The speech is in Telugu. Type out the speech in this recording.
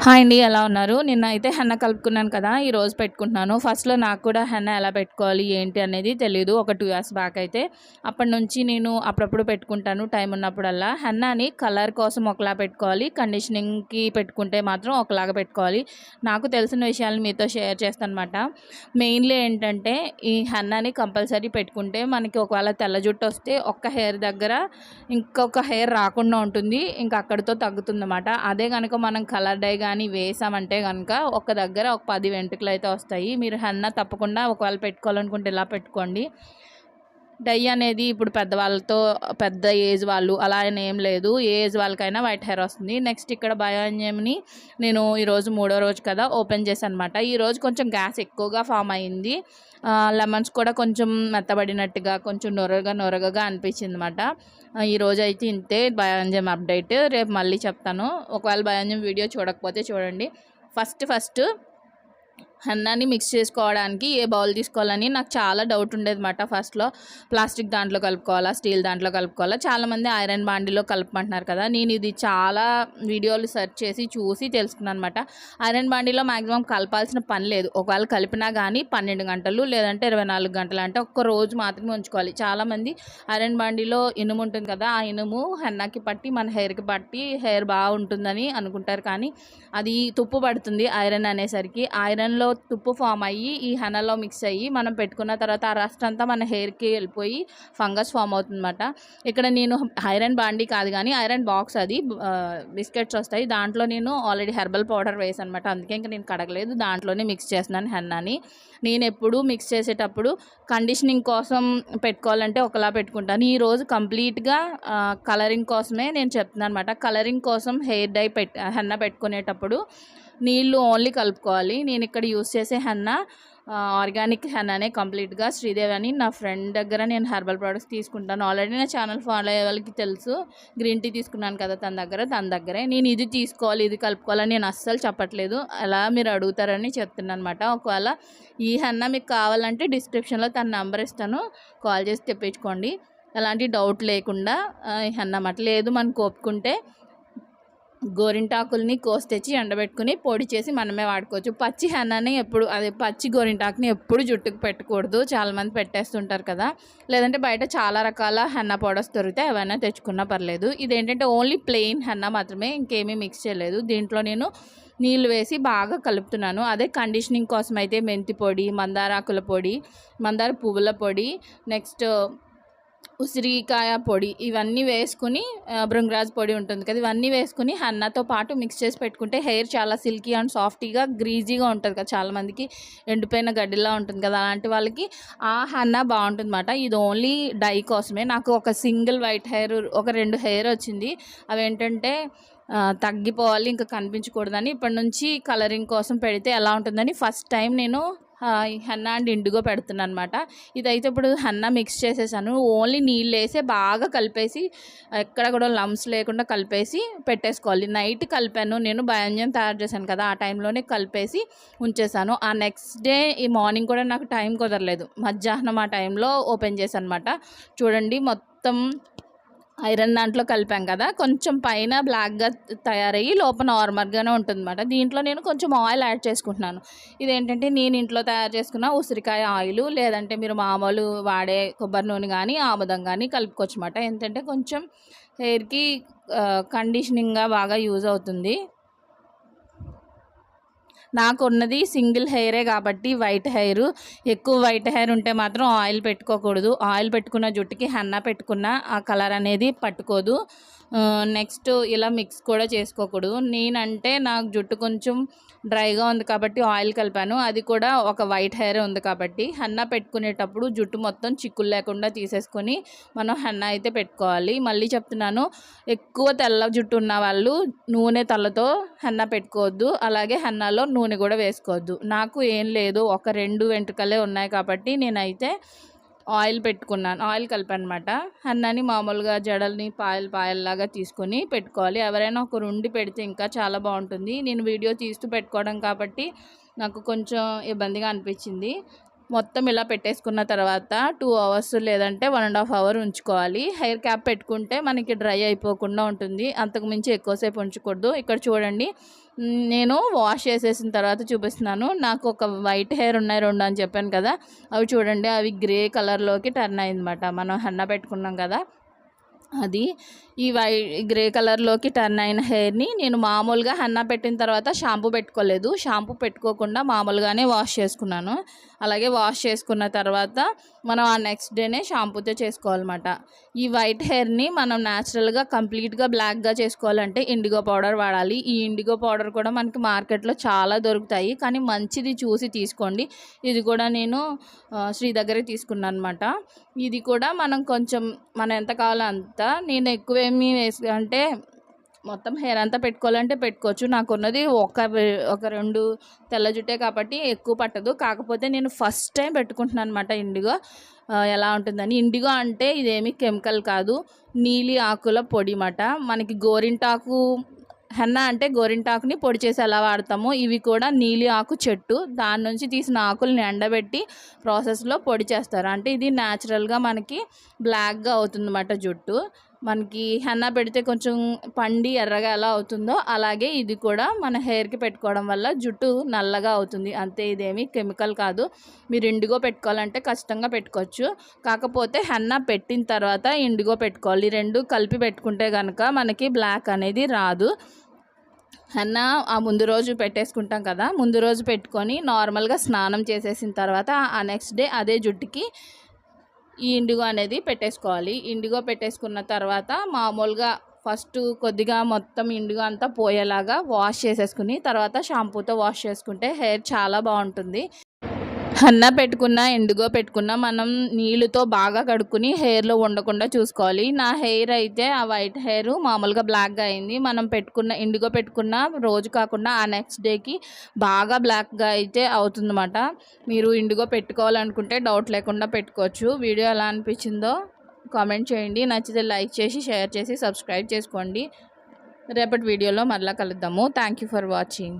హాయ్ అండి. ఎలా ఉన్నారు? నిన్న అయితే హెన్నా కలుపుకున్నాను కదా! ఈరోజు పెట్టుకుంటున్నాను. ఫస్ట్‌లో నాకు కూడా హెన్నా ఎలా పెట్టుకోవాలి, ఏంటి అనేది తెలీదు. ఒక 2 ఇయర్స్ బ్యాక్ అయితే. అప్పటినుంచి నేను అప్పుడప్పుడు పెట్టుకుంటాను టైం ఉన్నప్పుడల్లా. హెన్నాని కలర్ కోసం ఒకలా పెట్టుకోవాలి. కండిషనింగ్‌కి పెట్టుకుంటే మాత్రం ఒకలాగా పెట్టుకోవాలి. నాకు తెలిసిన విషయాలను మీతో షేర్ చేస్తానన్నమాట. మెయిన్‌లీ ఏంటంటే ఈ హెన్నాని కంపల్సరీ పెట్టుకుంటే మనకి ఒకవేళ తెల్ల జుట్టు వస్తే ఒక్క హెయిర్ దగ్గర ఇంకొక హెయిర్ రాకుండా ఉంటుంది. ఇంక అక్కడితో తగ్గుతుందన్నమాట. అదే గనుక మనం కలర్ డై కానీ వేసామంటే కనుక ఒక దగ్గర ఒక 10 వెంట్రుకలు అయితే వస్తాయి. మీరు హెన్నా తప్పకుండా ఒకవేళ పెట్టుకోవాలనుకుంటే ఇలా పెట్టుకోండి. డై అనేది ఇప్పుడు పెద్దవాళ్ళతో పెద్ద ఏజ్ వాళ్ళు అలా అని ఏం లేదు. ఏ ఏజ్ వాళ్ళకైనా వైట్ హెయిర్ వస్తుంది. నెక్స్ట్ ఇక్కడ బయోంజెమ్‌ని నేను ఈరోజు మూడో రోజు కదా ఓపెన్ చేశాను అనమాట. ఈరోజు కొంచెం గ్యాస్ ఎక్కువగా ఫామ్ అయింది. లెమన్స్ కూడా కొంచెం మెత్తబడినట్టుగా కొంచెం నొరగగా అనిపించింది అనమాట. ఈరోజు అయితే ఇంతే బయోంజెమ్ అప్డేట్. రేపు మళ్ళీ చెప్తాను. ఒకవేళ బయోంజెమ్ వీడియో చూడకపోతే చూడండి. ఫస్ట్ హెన్నాని మిక్స్ చేసుకోవడానికి ఏ బౌల్ తీసుకోవాలని నాకు చాలా డౌట్ ఉండేదన్నమాట. ఫస్ట్లో ప్లాస్టిక్ దాంట్లో కలుపుకోవాలా, స్టీల్ దాంట్లో కలుపుకోవాలా, చాలామంది ఐరన్ బాండీలో కలుపుమంటున్నారు కదా. నేను ఇది చాలా వీడియోలు సెర్చ్ చేసి చూసి తెలుసుకున్నాను అనమాట. ఐరన్ బాండీలో మ్యాక్సిమం కలపాల్సిన పని లేదు. ఒకవేళ కలిపినా కానీ 12 గంటలు లేదంటే 24 గంటలు అంటే ఒక్క రోజు మాత్రమే ఉంచుకోవాలి. చాలామంది ఐరన్ బాండీలో ఇనుము ఉంటుంది కదా, ఆ ఇనుము హెన్నాకి పట్టి మన హెయిర్కి పట్టి హెయిర్ బాగుంటుందని అనుకుంటారు. కానీ అది తుప్పు పడుతుంది ఐరన్ అనేసరికి. ఐరన్లో తుప్పు ఫామ్ అయ్యి ఈ హెన్నాలో మిక్స్ అయ్యి మనం పెట్టుకున్న తర్వాత ఆ రస్ట్ అంతా మన హెయిర్కి వెళ్ళిపోయి ఫంగస్ ఫామ్ అవుతుందన్నమాట. ఇక్కడ నేను ఐరన్ బాండీ కాదు కానీ ఐరన్ బాక్స్, అది బిస్కెట్స్ వస్తాయి. దాంట్లో నేను ఆల్రెడీ హెర్బల్ పౌడర్ వేసాను అనమాట. అందుకే ఇంకా నేను కడగలేదు, దాంట్లోనే మిక్స్ చేస్తున్నాను హెన్నాని. నేను ఎప్పుడు మిక్స్ చేసేటప్పుడు కండిషనింగ్ కోసం పెట్టుకోవాలంటే ఒకలా పెట్టుకుంటాను. ఈరోజు కంప్లీట్గా కలరింగ్ కోసమే నేను చెప్తున్నాను అనమాట. కలరింగ్ కోసం హెయిర్ డై హెన్నా పెట్టుకునేటప్పుడు నీళ్ళు ఓన్లీ కలుపుకోవాలి. నేను ఇక్కడ యూస్ చేసే హెన్నా ఆర్గానిక్ హెన్నానే కంప్లీట్గా. శ్రీదేవి అని నా ఫ్రెండ్ దగ్గర నేను హెర్బల్ ప్రొడక్ట్స్ తీసుకుంటాను. ఆల్రెడీ నా ఛానల్ ఫాలో అయ్యే వాళ్ళకి తెలుసు. గ్రీన్ టీ తీసుకున్నాను కదా తన దగ్గరే నేను ఇది తీసుకోవాలి, ఇది కలుపుకోవాలని నేను అస్సలు చెప్పట్లేదు. అలా మీరు అడుగుతారని చెప్తున్నాను అనమాట. ఒకవేళ ఈ హెన్నా మీకు కావాలంటే డిస్క్రిప్షన్లో తన నెంబర్ ఇస్తాను, కాల్ చేసి తెప్పించుకోండి. ఎలాంటి డౌట్ లేకుండా హెన్నా అన్నమాట. లేదు మనకు ఒప్పుకుంటే గోరింటాకుల్ని కోసి తెచ్చి ఎండబెట్టుకుని పొడి చేసి మనమే వాడుకోవచ్చు. పచ్చి హెన్నాని ఎప్పుడు, అదే పచ్చి గోరింటాకుని ఎప్పుడు జుట్టుకు పెట్టకూడదు. చాలామంది పెట్టేస్తుంటారు కదా. లేదంటే బయట చాలా రకాల హెన్నా పౌడర్స్ దొరికితే ఏవైనా తెచ్చుకున్నా పర్లేదు. ఇదేంటంటే ఓన్లీ ప్లెయిన్ హెన్నా మాత్రమే, ఇంకేమీ మిక్స్ చేయలేదు. దీంట్లో నేను నీళ్ళు వేసి బాగా కలుపుతున్నాను. అదే కండిషనింగ్ కోసం అయితే మెంతి పొడి, మందారాకుల పొడి, మందార పువ్వుల పొడి, నెక్స్ట్ ఉసిరికాయ పొడి ఇవన్నీ వేసుకుని, భృంగరాజ్ పొడి ఉంటుంది కదా, ఇవన్నీ వేసుకుని హెన్నాతో పాటు మిక్స్ చేసి పెట్టుకుంటే హెయిర్ చాలా సిల్కీ అండ్ సాఫ్టీగా గ్రీజీగా ఉంటుంది కదా. చాలామందికి ఎండిపోయిన గడ్డిలా ఉంటుంది కదా, అలాంటి వాళ్ళకి ఆ హెన్నా బాగుంటుంది అన్నమాట. ఇది ఓన్లీ డై కోసమే. నాకు ఒక సింగిల్ వైట్ హెయిర్, ఒక 2 హెయిర్ వచ్చింది. అవేంటంటే తగ్గిపోవాలి, ఇంకా కనిపించకూడదని ఇప్పటి నుంచి కలరింగ్ కోసం పెడితే ఎలా ఉంటుందని ఫస్ట్ టైం నేను హెన్నా అండ్ ఇండిగో పెడుతున్నాను అనమాట. ఇదైతే ఇప్పుడు హెన్నా మిక్స్ చేసేసాను. ఓన్లీ నీళ్ళు వేసి బాగా కలిపేసి, ఎక్కడ కూడా లమ్స్ లేకుండా కలిపేసి పెట్టేసుకోవాలి. నైట్ కలిపాను నేను, బయోంజెమ్ తయారు చేశాను కదా, ఆ టైంలోనే కలిపేసి ఉంచేసాను. ఆ నెక్స్ట్ డే ఈ మార్నింగ్ కూడా నాకు టైం కుదరలేదు, మధ్యాహ్నం ఆ టైంలో ఓపెన్ చేశాను అనమాట. చూడండి మొత్తం ఐరన్ దాంట్లో కలిపాం కదా, కొంచెం పైన బ్లాక్గా తయారయ్యి లోపల నార్మల్గానే ఉంటుందన్నమాట. దీంట్లో నేను కొంచెం ఆయిల్ యాడ్ చేసుకుంటున్నాను. ఇదేంటంటే నేను ఇంట్లో తయారు చేసుకున్న ఉసిరికాయ ఆయిల్, లేదంటే మీరు మామూలు వాడే కొబ్బరి నూనె కానీ ఆముదం కానీ కలుపుకోవచ్చు అన్నమాట. ఏంటంటే కొంచెం హెయిర్కి కండిషనింగ్గా బాగా యూజ్ అవుతుంది. నాకున్నది సింగిల్ హెయిరే కాబట్టి వైట్ హెయిర్. ఎక్కువ వైట్ హెయిర్ ఉంటే మాత్రం ఆయిల్ పెట్టుకోకూడదు. ఆయిల్ పెట్టుకున్న జుట్టుకి హెన్నా పెట్టుకున్న ఆ కలర్ అనేది పట్టుకోదు. నెక్స్ట్ ఇలా మిక్స్ కూడా చేసుకోకూడదు. నేనంటే నాకు జుట్టు కొంచెం డ్రైగా ఉంది కాబట్టి ఆయిల్ కలిపాను. అది కూడా ఒక వైట్ హెయిర్ ఉంది కాబట్టి హెన్నా పెట్టుకునేటప్పుడు జుట్టు మొత్తం చిక్కులు లేకుండా తీసేసుకొని మనం హెన్నా అయితే పెట్టుకోవాలి. మళ్ళీ చెప్తున్నాను, ఎక్కువ తెల్ల జుట్టు ఉన్న వాళ్ళు నూనె తలతో హెన్నా పెట్టుకోవద్దు, అలాగే హెన్నాలో నూనె కూడా వేసుకోవద్దు. నాకు ఏం లేదు, ఒక 2 వెంట్రుకలే ఉన్నాయి కాబట్టి నేనైతే ఆయిల్ పెట్టుకున్నాను, ఆయిల్ కలిపానమాట. హెన్నాని మామూలుగా జడల్ని పాయల్లాగా తీసుకొని పెట్టుకోవాలి. ఎవరైనా ఒకరు ఉండి పెడితే ఇంకా చాలా బాగుంటుంది. నేను వీడియో తీస్తూ పెట్టుకోవడం కాబట్టి నాకు కొంచెం ఇబ్బందిగా అనిపించింది. మొత్తం ఇలా పెట్టేసుకున్న తర్వాత 2 అవర్స్ లేదంటే 1.5 అవర్ ఉంచుకోవాలి. హెయిర్ క్యాప్ పెట్టుకుంటే మనకి డ్రై అయిపోకుండా ఉంటుంది. అంతకుమించి ఎక్కువసేపు ఉంచకూడదు. ఇక్కడ చూడండి నేను వాష్ చేసేసిన తర్వాత చూపిస్తున్నాను. నాకు ఒక వైట్ హెయిర్ ఉన్నాయి 2 అని చెప్పాను కదా, అవి చూడండి అవి గ్రే కలర్లోకి టర్న్ అయిందన్నమాట. మనం హెన్నా పెట్టుకున్నాం కదా అది. ఈ గ్రే కలర్లోకి టర్న్ అయిన హెయిర్ని నేను మామూలుగా హెన్నా పెట్టిన తర్వాత షాంపూ పెట్టుకోలేదు, షాంపూ పెట్టుకోకుండా మామూలుగానే వాష్ చేసుకున్నాను. అలాగే వాష్ చేసుకున్న తర్వాత మనం ఆ నెక్స్ట్ డేనే షాంపూతో చేసుకోవాలన్నమాట. ఈ వైట్ హెయిర్ని మనం న్యాచురల్గా కంప్లీట్గా బ్లాక్గా చేసుకోవాలంటే ఇండిగో పౌడర్ వాడాలి. ఈ ఇండిగో పౌడర్ కూడా మనకి మార్కెట్లో చాలా దొరుకుతాయి, కానీ మంచిది చూసి తీసుకోండి. ఇది కూడా నేను శ్రీ దగ్గరే తీసుకున్నాను అనమాట. ఇది కూడా మనం కొంచెం మనం ఎంత కావాలో అంత, నేను ఎక్కువేమీ అంటే మొత్తం హెయిర్ అంతా పెట్టుకోవాలంటే పెట్టుకోవచ్చు. నాకున్నది ఒక 2 తెల్ల జుట్టే కాబట్టి ఎక్కువ పట్టదు. కాకపోతే నేను ఫస్ట్ టైం పెట్టుకుంటున్నాను అనమాట ఇండిగో, ఎలా ఉంటుందని. ఇండిగో అంటే ఇదేమీ కెమికల్ కాదు, నీలి ఆకుల పొడి మాట. మనకి గోరింటాకు హెన్నా అంటే గోరింటాకుని పొడి చేసి ఎలా వాడతామో, ఇవి కూడా నీలి ఆకు చెట్టు, దాని నుంచి తీసిన ఆకుల్ని ఎండబెట్టి ప్రాసెస్లో పొడి చేస్తారు. అంటే ఇది న్యాచురల్గా మనకి బ్లాక్గా అవుతుందన్నమాట జుట్టు. మనకి హెన్నా పెడితే కొంచెం పండి ఎర్రగా ఎలా అవుతుందో అలాగే ఇది కూడా మన హెయిర్కి పెట్టుకోవడం వల్ల జుట్టు నల్లగా అవుతుంది అంతే. ఇదేమీ కెమికల్ కాదు. మీరు ఇండిగో పెట్టుకోవాలంటే ఖచ్చితంగా పెట్టుకోవచ్చు. కాకపోతే హెన్నా పెట్టిన తర్వాత ఇండిగో పెట్టుకోవాలి. 2 కలిపి పెట్టుకుంటే కనుక మనకి బ్లాక్ అనేది రాదు. హెన్నా ఆ ముందు రోజు పెట్టేసుకుంటాం కదా, ముందు రోజు పెట్టుకొని నార్మల్గా స్నానం చేసేసిన తర్వాత ఆ నెక్స్ట్ డే అదే జుట్టుకి ఈ ఇండిగో అనేది పెట్టేసుకోవాలి. ఇండిగో పెట్టేసుకున్న తర్వాత మామూలుగా ఫస్ట్ కొద్దిగా మొత్తం ఇండిగో అంతా పోయేలాగా వాష్ చేసేసుకుని తర్వాత షాంపూతో వాష్ చేసుకుంటే హెయిర్ చాలా బాగుంటుంది. హెన్నా పెట్టుకున్న ఇండిగో పెట్టుకున్న మనం నీళ్ళతో బాగా కడుక్కుని హెయిర్లో ఉండకుండా చూసుకోవాలి. నా హెయిర్ అయితే ఆ వైట్ హెయిర్ మామూలుగా బ్లాక్గా అయింది. మనం పెట్టుకున్న ఇండిగో పెట్టుకున్న రోజు కాకుండా ఆ నెక్స్ట్ డేకి బాగా బ్లాక్గా అయితే అవుతుందన్నమాట. మీరు ఇండిగో పెట్టుకోవాలనుకుంటే డౌట్ లేకుండా పెట్టుకోవచ్చు. వీడియో ఎలా అనిపించిందో కామెంట్ చేయండి. నచ్చితే లైక్ చేసి షేర్ చేసి సబ్స్క్రైబ్ చేసుకోండి. రేపటి వీడియోలో మళ్ళీ కలుద్దాము. Thank you for watching.